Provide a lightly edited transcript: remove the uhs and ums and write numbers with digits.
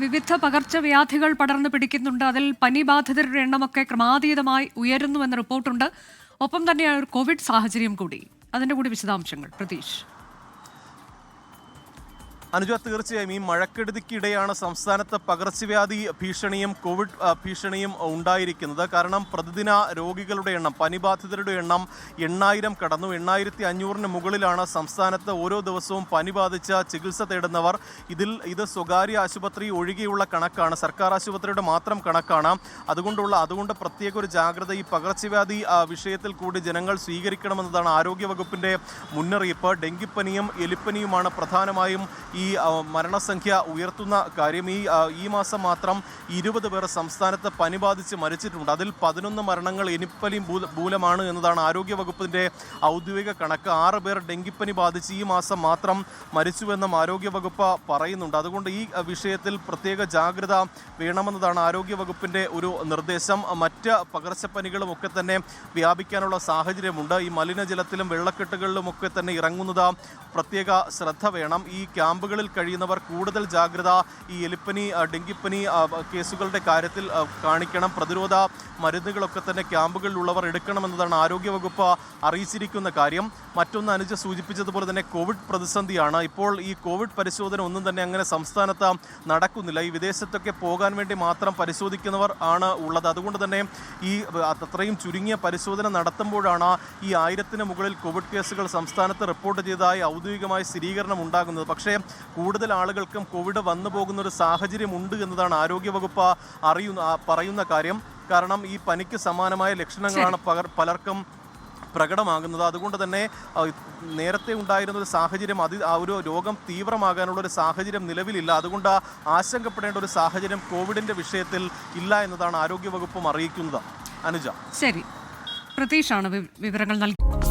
വിവിധ പകർച്ചവ്യാധികൾ പടർന്നു പിടിക്കുന്നുണ്ട്. അതിൽ പനി ബാധിതരുടെ എണ്ണമൊക്കെ ക്രമാതീതമായി ഉയരുന്നുവെന്ന റിപ്പോർട്ടുണ്ട്. ഒപ്പം തന്നെ ഒരു കോവിഡ് സാഹചര്യം കൂടി. അതിന്റെ കൂടി വിശദാംശങ്ങൾ പ്രതീഷ്. അനുജ, തീർച്ചയായും ഈ മഴക്കെടുതിക്കിടെയാണ് സംസ്ഥാനത്ത് പകർച്ചവ്യാധി ഭീഷണിയും കോവിഡ് ഭീഷണിയും ഉണ്ടായിരിക്കുന്നത്. കാരണം പ്രതിദിന രോഗികളുടെ എണ്ണം, പനിബാധിതരുടെ എണ്ണം 8000 കടന്നു. 8500-ന് മുകളിലാണ് സംസ്ഥാനത്ത് ഓരോ ദിവസവും പനി ബാധിച്ച ചികിത്സ തേടുന്നവർ. ഇത് സ്വകാര്യ ആശുപത്രി ഒഴികെയുള്ള കണക്കാണ്, സർക്കാർ ആശുപത്രിയുടെ മാത്രം കണക്കാണ്. അതുകൊണ്ട് പ്രത്യേക ഒരു ജാഗ്രത ഈ പകർച്ചവ്യാധി വിഷയത്തിൽ കൂടി ജനങ്ങൾ സ്വീകരിക്കണമെന്നതാണ് ആരോഗ്യവകുപ്പിൻ്റെ മുന്നറിയിപ്പ്. ഡെങ്കിപ്പനിയും എലിപ്പനിയുമാണ് പ്രധാനമായും ഈ മരണസംഖ്യ ഉയർത്തുന്ന കാര്യം. ഈ മാസം മാത്രം 20 പേർ സംസ്ഥാനത്ത് പനി ബാധിച്ച് മരിച്ചിട്ടുണ്ട്. അതിൽ 11 മരണങ്ങൾ എലിപ്പനി മൂലമാണ് എന്നതാണ് ആരോഗ്യവകുപ്പിൻ്റെ ഔദ്യോഗിക കണക്ക്. 6 പേർ ഡെങ്കിപ്പനി ബാധിച്ച് ഈ മാസം മാത്രം മരിച്ചുവെന്നും ആരോഗ്യവകുപ്പ് പറയുന്നുണ്ട്. അതുകൊണ്ട് ഈ വിഷയത്തിൽ പ്രത്യേക ജാഗ്രത വേണമെന്നതാണ് ആരോഗ്യവകുപ്പിൻ്റെ ഒരു നിർദ്ദേശം. മറ്റ് പകർച്ചപ്പനികളും ഒക്കെ തന്നെ വ്യാപിക്കാനുള്ള സാഹചര്യമുണ്ട്. ഈ മലിനജലത്തിലും വെള്ളക്കെട്ടുകളിലുമൊക്കെ തന്നെ ഇറങ്ങുന്നത് പ്രത്യേക ശ്രദ്ധ വേണം. ഈ ക്യാമ്പുകളിൽ കഴിയുന്നവർ കൂടുതൽ ജാഗ്രത ഈ എലിപ്പനി ഡെങ്കിപ്പനി കേസുകളുടെ കാര്യത്തിൽ കാണിക്കണം. പ്രതിരോധ മരുന്നുകളൊക്കെ തന്നെ ക്യാമ്പുകളിലുള്ളവർ എടുക്കണമെന്നതാണ് ആരോഗ്യവകുപ്പ് അറിയിച്ചിരിക്കുന്ന കാര്യം. മറ്റൊന്ന് അനുജ സൂചിപ്പിച്ചതുപോലെ തന്നെ കോവിഡ് പ്രതിസന്ധിയാണ്. ഇപ്പോൾ ഈ കോവിഡ് പരിശോധന ഒന്നും തന്നെ അങ്ങനെ സംസ്ഥാനത്ത് നടക്കുന്നില്ല. ഈ വിദേശത്തൊക്കെ പോകാൻ വേണ്ടി മാത്രം പരിശോധിക്കുന്നവർ ആണ് ഉള്ളത്. അതുകൊണ്ട് തന്നെ ഈ അത്രയും ചുരുങ്ങിയ പരിശോധന നടത്തുമ്പോഴാണ് ഈ 1000-ന് മുകളിൽ കോവിഡ് കേസുകൾ സംസ്ഥാനത്ത് റിപ്പോർട്ട് ചെയ്തതായി ഔദ്യോഗികമായ സ്ഥിരീകരണം ഉണ്ടാകുന്നത്. പക്ഷേ കൂടുതൽ ആളുകൾക്കും കോവിഡ് വന്നു പോകുന്ന ഒരു സാഹചര്യം ഉണ്ട് എന്നതാണ് ആരോഗ്യവകുപ്പ് പറയുന്ന കാര്യം. കാരണം ഈ പനിക്ക് സമാനമായ ലക്ഷണങ്ങളാണ് പലർക്കും പ്രകടമാകുന്നത്. അതുകൊണ്ട് തന്നെ നേരത്തെ ഉണ്ടായിരുന്ന ഒരു സാഹചര്യം ആ ഒരു രോഗം തീവ്രമാകാനുള്ള ഒരു സാഹചര്യം നിലവിലില്ല. അതുകൊണ്ട് ആശങ്കപ്പെടേണ്ട ഒരു സാഹചര്യം കോവിഡിന്റെ വിഷയത്തിൽ ഇല്ല എന്നതാണ് ആരോഗ്യവകുപ്പും അറിയിക്കുന്നത്. അനുജ, ശരി, പ്രതീഷാണ് വിവരങ്ങൾ നൽകി.